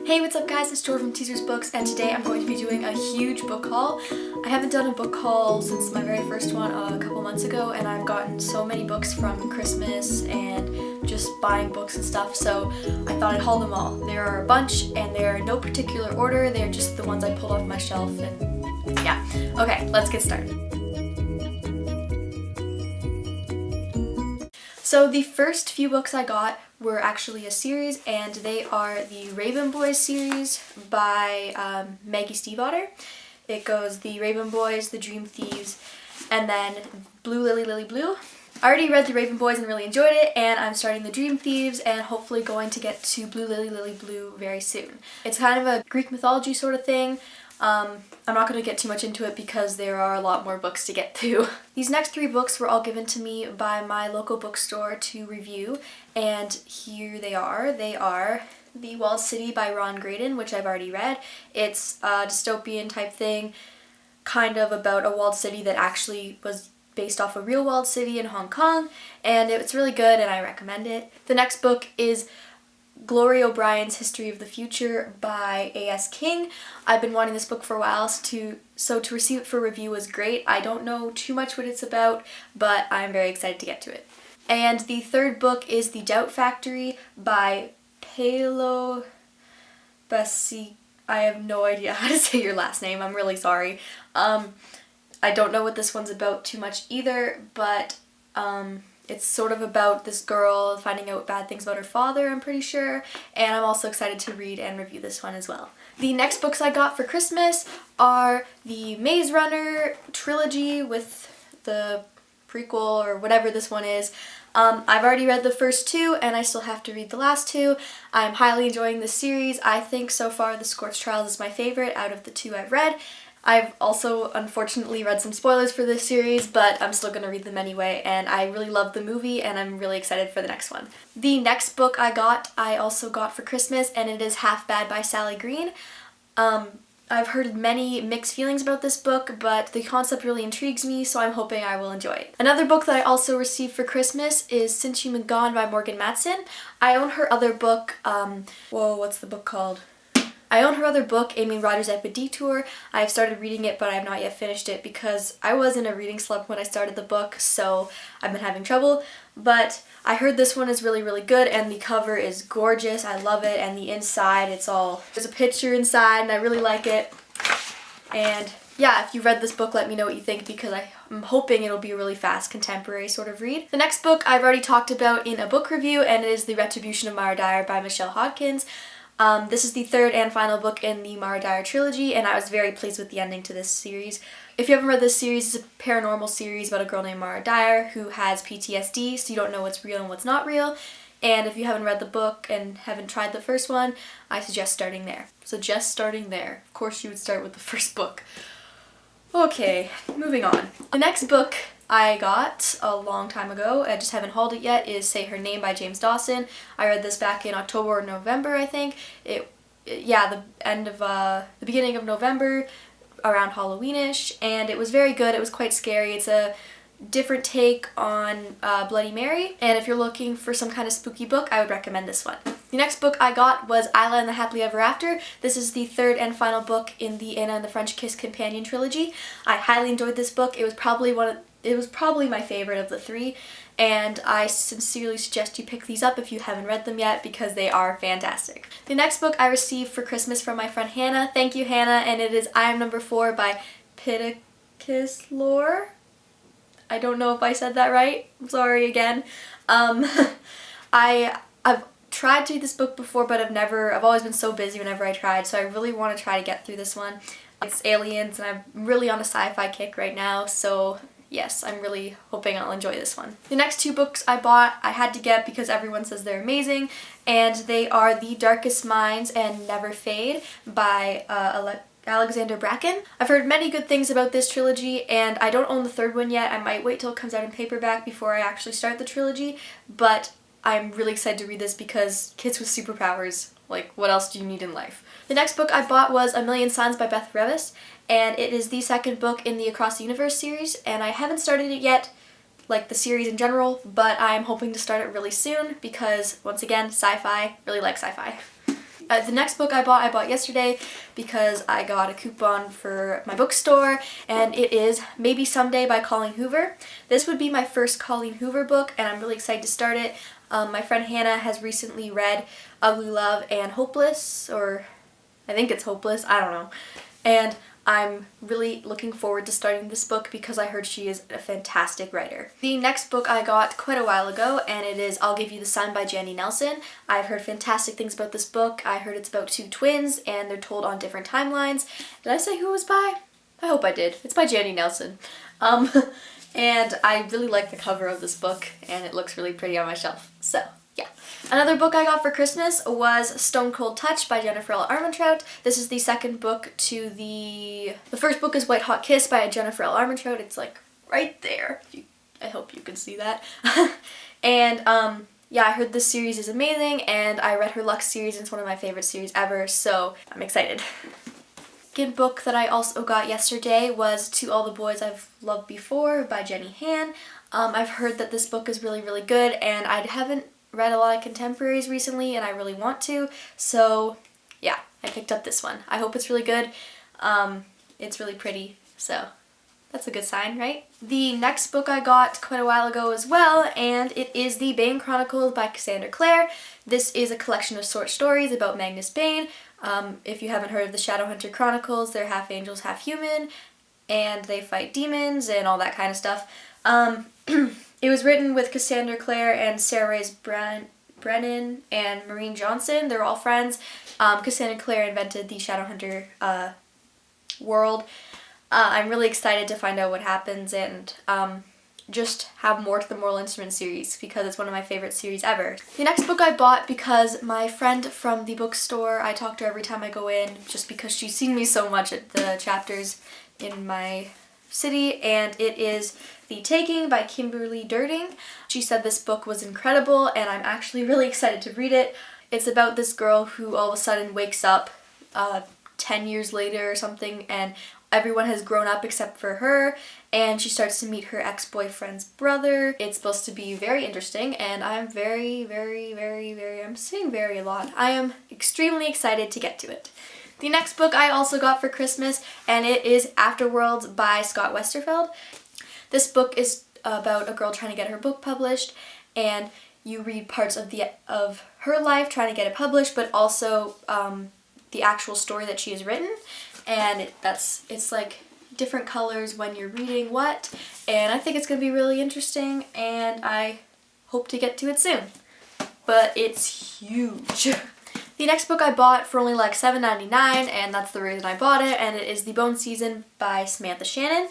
Hey, what's up guys, it's Tor from TeasersBooks, and today I'm going to be doing a huge book haul. I haven't done a book haul since my very first one a couple months ago, and I've gotten so many books from Christmas and just buying books and stuff, so I thought I'd haul them all. There are a bunch, and they're in no particular order, they're just the ones I pulled off my shelf, and yeah. Okay, let's get started. So the first few books I got were actually a series, and they are the Raven Boys series by Maggie Stiefvater. It goes the Raven Boys, the Dream Thieves, and then Blue Lily Lily Blue. I already read the Raven Boys and really enjoyed it, and I'm starting the Dream Thieves and hopefully going to get to Blue Lily Lily Blue very soon. It's kind of a Greek mythology sort of thing. I'm not going to get too much into it because there are a lot more books to get through. These next three books were all given to me by my local bookstore to review, and here they are. They are The Walled City by Ron Graydon, which I've already read. It's a dystopian type thing, kind of about a walled city that actually was based off a real walled city in Hong Kong, and it's really good and I recommend it. The next book is Glory O'Brien's History of the Future by A.S. King. I've been wanting this book for a while, so to receive it for review was great. I don't know too much what it's about, but I'm very excited to get to it. And the third book is The Doubt Factory by Paolo Bassi. I have no idea how to say your last name. I'm really sorry. I don't know what this one's about too much either, but it's sort of about this girl finding out bad things about her father, I'm pretty sure, and I'm also excited to read and review this one as well. The next books I got for Christmas are the Maze Runner trilogy with the prequel or whatever this one is. I've already read the first two and I still have to read the last two. I'm highly enjoying this series. I think so far The Scorched Trials is my favorite out of the two I've read. I've also unfortunately read some spoilers for this series, but I'm still going to read them anyway, and I really love the movie and I'm really excited for the next one. The next book I also got for Christmas, and it is Half Bad by Sally Green. I've heard many mixed feelings about this book, but the concept really intrigues me, so I'm hoping I will enjoy it. Another book that I also received for Christmas is Since You've Been Gone by Morgan Matson. I own her other book, what's the book called? I own her other book, Amy Rogers' Epic Detour. I've started reading it, but I have not yet finished it because I was in a reading slump when I started the book, so I've been having trouble. But I heard this one is really, really good, and the cover is gorgeous. I love it, and the inside, there's a picture inside, and I really like it. And yeah, if you read this book, let me know what you think, because I'm hoping it'll be a really fast contemporary sort of read. The next book I've already talked about in a book review, and it is The Retribution of Mara Dyer by Michelle Hodkins. This is the third and final book in the Mara Dyer trilogy, and I was very pleased with the ending to this series. If you haven't read this series, it's a paranormal series about a girl named Mara Dyer who has PTSD, so you don't know what's real and what's not real. And if you haven't read the book and haven't tried the first one, I suggest starting there. Of course you would start with the first book. Okay, moving on. The next book I got a long time ago, I just haven't hauled it yet, is Say Her Name by James Dawson. I read this back in October or November, I think. The beginning of November, around Halloweenish, and it was very good. It was quite scary. It's a different take on Bloody Mary, and if you're looking for some kind of spooky book, I would recommend this one. The next book I got was Isla and the Happily Ever After. This is the third and final book in the Anna and the French Kiss companion trilogy. I highly enjoyed this book. It was probably my favorite of the three, and I sincerely suggest you pick these up if you haven't read them yet because they are fantastic. The next book I received for Christmas from my friend Hannah. Thank you, Hannah, and it is I Am Number 4 by Pittacus Lore. I don't know if I said that right. I'm sorry again. I've tried to read this book before, but I've always been so busy whenever I tried, so I really want to try to get through this one. It's aliens, and I'm really on a sci-fi kick right now, so yes, I'm really hoping I'll enjoy this one. The next two books I bought, I had to get because everyone says they're amazing, and they are The Darkest Minds and Never Fade by Alexander Bracken. I've heard many good things about this trilogy, and I don't own the third one yet. I might wait till it comes out in paperback before I actually start the trilogy, but I'm really excited to read this because kids with superpowers, like, what else do you need in life? The next book I bought was A Million Suns by Beth Revis, and it is the second book in the Across the Universe series, and I haven't started it yet, like the series in general, but I'm hoping to start it really soon because, once again, sci-fi, really like sci-fi. The next book I bought yesterday because I got a coupon for my bookstore, and it is Maybe Someday by Colleen Hoover. This would be my first Colleen Hoover book, and I'm really excited to start it. My friend Hannah has recently read Ugly Love and Hopeless, or I think it's Hopeless, I don't know. And I'm really looking forward to starting this book because I heard she is a fantastic writer. The next book I got quite a while ago, and it is I'll Give You the Sun by Jandy Nelson. I've heard fantastic things about this book. I heard it's about two twins and they're told on different timelines. Did I say who it was by? I hope I did. It's by Jandy Nelson. And I really like the cover of this book, and it looks really pretty on my shelf. So, yeah. Another book I got for Christmas was Stone Cold Touch by Jennifer L. Armentrout. This is the second book to the first book is White Hot Kiss by Jennifer L. Armentrout. It's like right there. I hope you can see that. And yeah, I heard this series is amazing, and I read her Lux series, and it's one of my favorite series ever, so I'm excited. Second book that I also got yesterday was To All the Boys I've Loved Before by Jenny Han. I've heard that this book is really, really good, and I haven't read a lot of contemporaries recently, and I really want to, so yeah, I picked up this one. I hope it's really good. It's really pretty, so that's a good sign, right? The next book I got quite a while ago as well, and it is The Bane Chronicles by Cassandra Clare. This is a collection of short stories about Magnus Bane. If you haven't heard of the Shadowhunter Chronicles, they're half angels, half human, and they fight demons and all that kind of stuff. It was written with Cassandra Clare and Sarah Reyes Brennan and Maureen Johnson. They're all friends. Cassandra Clare invented the Shadowhunter world. I'm really excited to find out what happens and just have more to the Mortal Instruments series because it's one of my favorite series ever. The next book I bought because my friend from the bookstore, I talk to her every time I go in just because she's seen me so much at the chapters in my city, and it is The Taking by Kimberly Durding. She said this book was incredible, and I'm actually really excited to read it. It's about this girl who all of a sudden wakes up 10 years later or something, and everyone has grown up except for her, and she starts to meet her ex-boyfriend's brother. It's supposed to be very interesting, and I'm I'm saying very a lot. I am extremely excited to get to it. The next book I also got for Christmas, and it is Afterworlds by Scott Westerfeld. This book is about a girl trying to get her book published, and you read parts of her life trying to get it published, but also the actual story that she has written. And it's like different colors when you're reading what, and I think it's going to be really interesting, and I hope to get to it soon. But it's huge. The next book I bought for only like $7.99, and that's the reason I bought it, and it is The Bone Season by Samantha Shannon.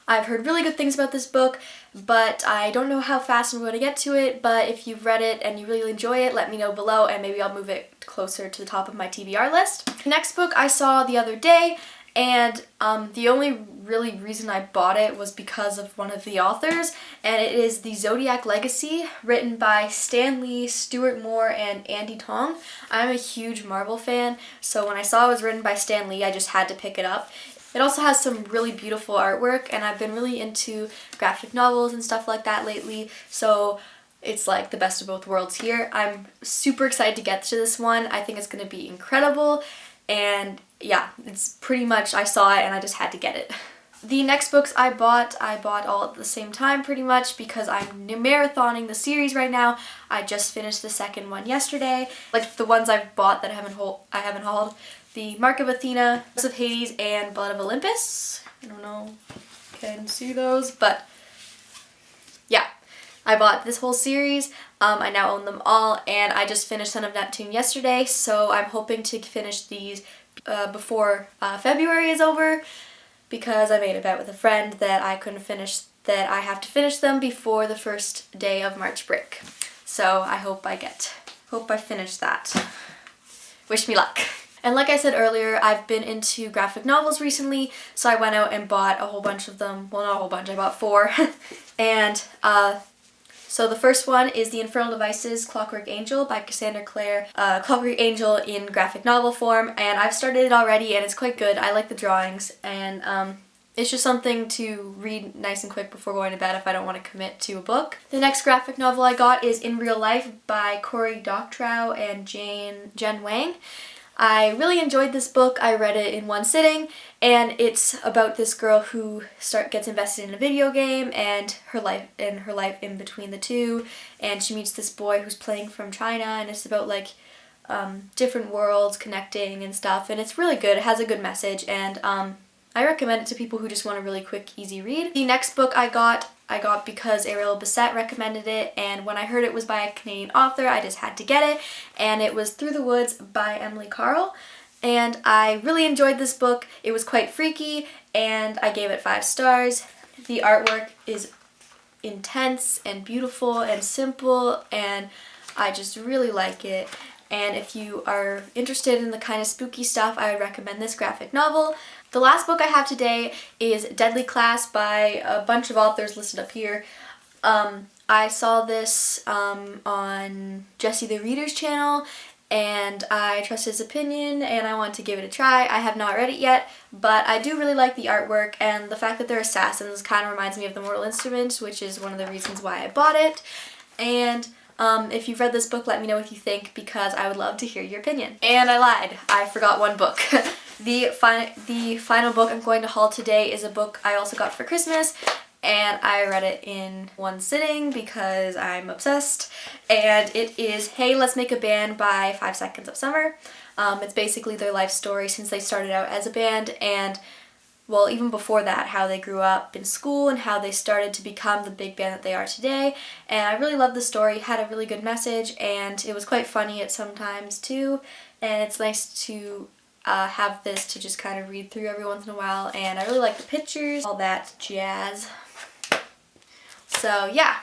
I've heard really good things about this book, but I don't know how fast I'm going to get to it, but if you've read it and you really enjoy it, let me know below, and maybe I'll move it closer to the top of my TBR list. The next book I saw the other day, and the only really reason I bought it was because of one of the authors, and it is The Zodiac Legacy, written by Stan Lee, Stuart Moore, and Andy Tong. I'm a huge Marvel fan, so when I saw it was written by Stan Lee, I just had to pick it up. It also has some really beautiful artwork, and I've been really into graphic novels and stuff like that lately, so it's like the best of both worlds here. I'm super excited to get to this one. I think it's going to be incredible, and yeah, it's pretty much, I saw it and I just had to get it. The next books I bought all at the same time pretty much because I'm marathoning the series right now. I just finished the second one yesterday. Like the ones I've bought that I haven't hauled. The Mark of Athena, House of Hades, and Blood of Olympus. I don't know if you can see those, but yeah. I bought this whole series. I now own them all, and I just finished Son of Neptune yesterday, so I'm hoping to finish these before February is over, because I made a bet with a friend that I have to finish them before the first day of March break. So I hope I finish that. Wish me luck. And like I said earlier, I've been into graphic novels recently, so I went out and bought a whole bunch of them. Well, not a whole bunch, I bought 4. And so the first one is The Infernal Devices, Clockwork Angel by Cassandra Clare. Clockwork Angel in graphic novel form, and I've started it already, and it's quite good. I like the drawings, and it's just something to read nice and quick before going to bed if I don't want to commit to a book. The next graphic novel I got is In Real Life by Cory Doctorow and Jen Wang. I really enjoyed this book. I read it in one sitting, and it's about this girl who gets invested in a video game and her life in between the two, and she meets this boy who's playing from China, and it's about like different worlds connecting and stuff, and it's really good. It has a good message, and I recommend it to people who just want a really quick, easy read. The next book I got because Ariel Bissett recommended it, and when I heard it was by a Canadian author, I just had to get it, and it was Through the Woods by Emily Carl, and I really enjoyed this book. It was quite freaky, and I gave it 5 stars. The artwork is intense and beautiful and simple, and I just really like it. And if you are interested in the kind of spooky stuff, I would recommend this graphic novel. The last book I have today is Deadly Class by a bunch of authors listed up here. I saw this on Jesse the Reader's channel, and I trust his opinion, and I want to give it a try. I have not read it yet, but I do really like the artwork, and the fact that they're assassins kind of reminds me of The Mortal Instruments, which is one of the reasons why I bought it. And if you've read this book, let me know what you think, because I would love to hear your opinion. And I lied. I forgot one book. The final book I'm going to haul today is a book I also got for Christmas, and I read it in one sitting because I'm obsessed, and it is Hey, Let's Make a Band by 5 Seconds of Summer. It's basically their life story since they started out as a band, and well, even before that, how they grew up in school and how they started to become the big band that they are today. And I really loved the story. It had a really good message, and it was quite funny at some times too, and it's nice to have this to just kind of read through every once in a while, and I really like the pictures, all that jazz. So yeah,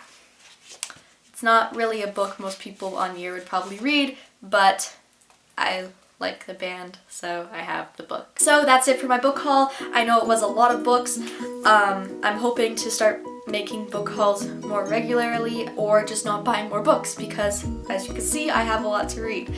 it's not really a book most people on here would probably read, but I like the band, so I have the book. So that's it for my book haul. I know it was a lot of books. I'm hoping to start making book hauls more regularly, or just not buying more books, because as you can see, I have a lot to read.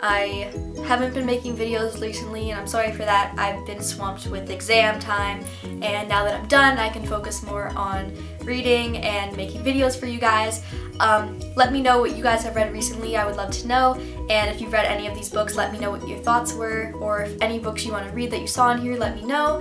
I haven't been making videos recently, and I'm sorry for that. I've been swamped with exam time, and now that I'm done, I can focus more on reading and making videos for you guys. Let me know what you guys have read recently. I would love to know. And if you've read any of these books, let me know what your thoughts were, or if any books you want to read that you saw in here, let me know.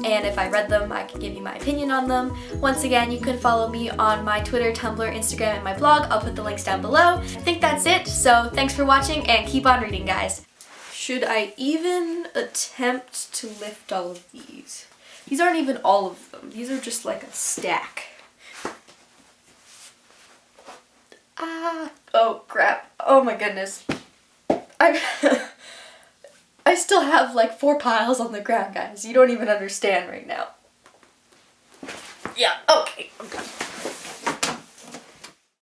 And if I read them, I can give you my opinion on them. Once again, you can follow me on my Twitter, Tumblr, Instagram, and my blog. I'll put the links down below. I think that's it, so thanks for watching, and keep on reading, guys. Should I even attempt to lift all of these? These aren't even all of them. These are just like a stack. Oh crap. Oh my goodness. I still have like 4 piles on the ground, guys. You don't even understand right now. Yeah, okay, I'm done.